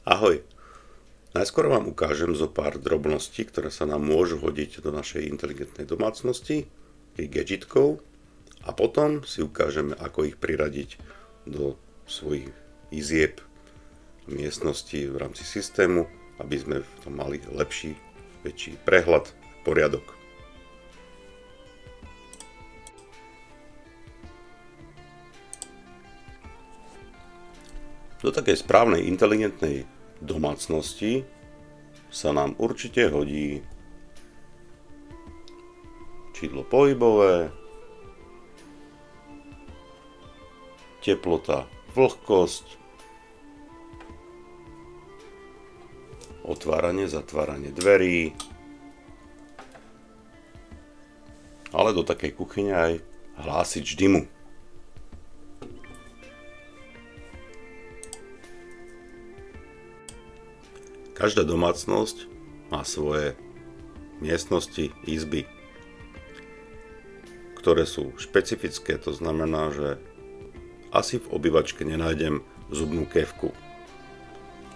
Ahoj, najskôr vám ukážem zo pár drobností, ktoré sa nám môžu hodiť do našej inteligentnej domácnosti, tých gadgetkov, a potom si ukážeme, ako ich priradiť do svojich izieb miestnosti v rámci systému, aby sme v tom mali lepší, väčší prehľad, poriadok. Do takej správnej inteligentnej domácnosti sa nám určite hodí čidlo pohybové, teplota, vlhkosť, otváranie, zatváranie dverí, ale do takej kuchyne aj hlásič dymu. Každá domácnosť má svoje miestnosti, izby, ktoré sú špecifické, to znamená, že asi v obývačke nenájdem zubnú kefku.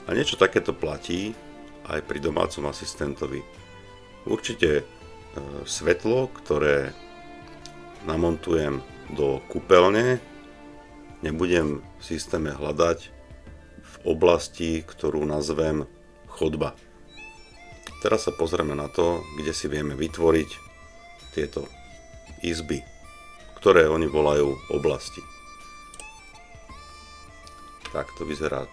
A niečo takéto platí aj pri domácom asistentovi. Určite svetlo, ktoré namontujem do kúpeľne, nebudem v systéme hľadať v oblasti, ktorú nazvem chodba. Teraz sa pozrieme na to, kde si vieme vytvoriť tieto izby, ktoré oni volajú oblasti. Tak to vyzerá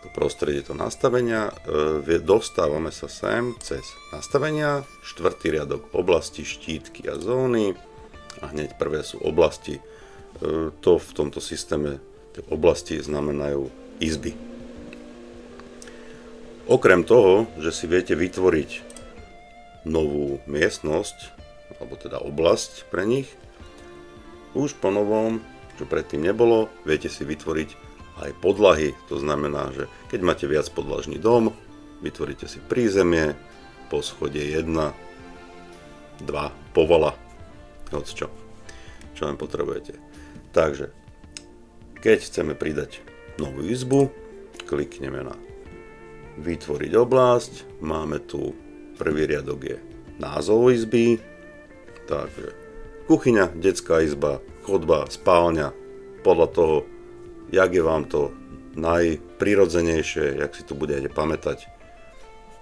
to prostredie, to nastavenia. Dostávame sa sem cez nastavenia, 4. riadok oblasti, štítky a zóny a hneď prvé sú oblasti. To v tomto systéme tie oblasti znamenajú izby. Okrem toho, že si viete vytvoriť novú miestnosť, alebo teda oblasť pre nich, už po novom, čo predtým nebolo, viete si vytvoriť aj podlahy. To znamená, že keď máte viac podlažný dom, vytvoríte si prízemie, poschodie 1, 2, povola, čo len potrebujete. Takže, keď chceme pridať novú izbu, klikneme na vytvoriť oblasť, máme tu prvý riadok je názov izby, takže kuchyňa, detská izba, chodba, spálňa, podľa toho, jak je vám to najprirodzenejšie, jak si to budete pamätať,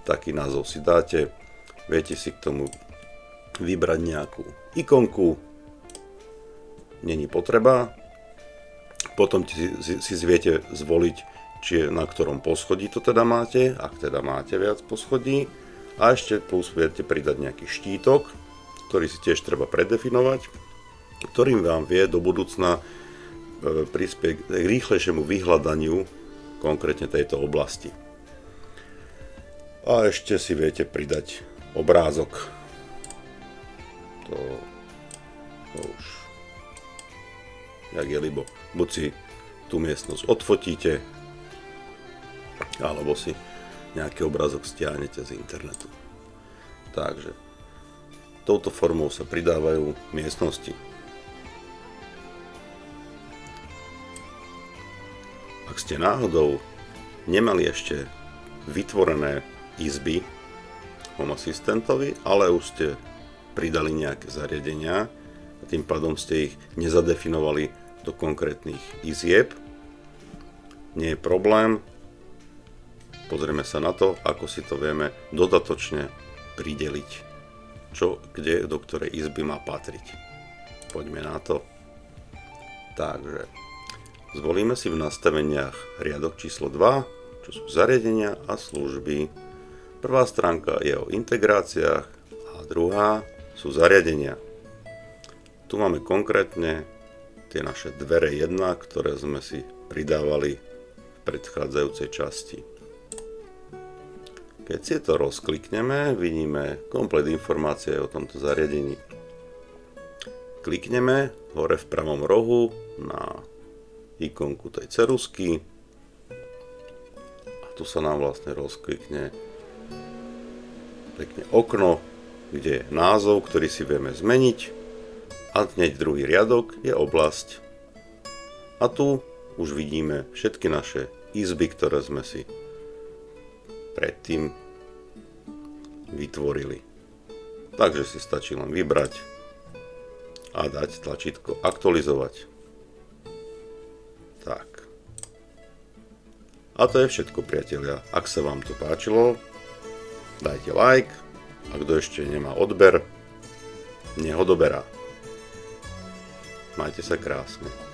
taký názov si dáte, viete si k tomu vybrať nejakú ikonku, není potreba, potom si viete zvoliť, či na ktorom poschodí to teda máte, ak teda máte viac poschodí, a ešte plus viete pridať nejaký štítok, ktorý si tiež treba predefinovať, ktorým vám vie do budúcna prispieť k rýchlejšiemu vyhľadaniu konkrétne tejto oblasti. A ešte si viete pridať obrázok. To už jak je libo. Buď si tú miestnosť odfotíte, alebo si nejaký obrázok stiahnete z internetu. Takže touto formou sa pridávajú miestnosti. Ak ste náhodou nemali ešte vytvorené izby Home Assistantovi, ale už ste pridali nejaké zariadenia a tým pádom ste ich nezadefinovali do konkrétnych izieb, nie je problém. Pozrieme sa na to, ako si to vieme dodatočne prideliť, čo kde do ktorej izby má patriť. Poďme na to. Takže zvolíme si v nastaveniach riadok číslo 2, čo sú zariadenia a služby. Prvá stránka je o integráciách a druhá sú zariadenia. Tu máme konkrétne tie naše dvere 1, ktoré sme si pridávali v predchádzajúcej časti. Keď si to rozklikneme, vidíme komplet informácie o tomto zariadení. Klikneme hore v pravom rohu na ikonku tej ceruzky a tu sa nám vlastne rozklikne pekne okno, kde je názov, ktorý si vieme zmeniť, a hneď druhý riadok je oblasť. A tu už vidíme všetky naše izby, ktoré sme si predtým vytvorili. Takže si stačí len vybrať a dať tlačítko aktualizovať. Tak. A to je všetko, priatelia. Ak sa vám to páčilo, dajte like a kto ešte nemá odber, nech ho doberá. Majte sa krásne.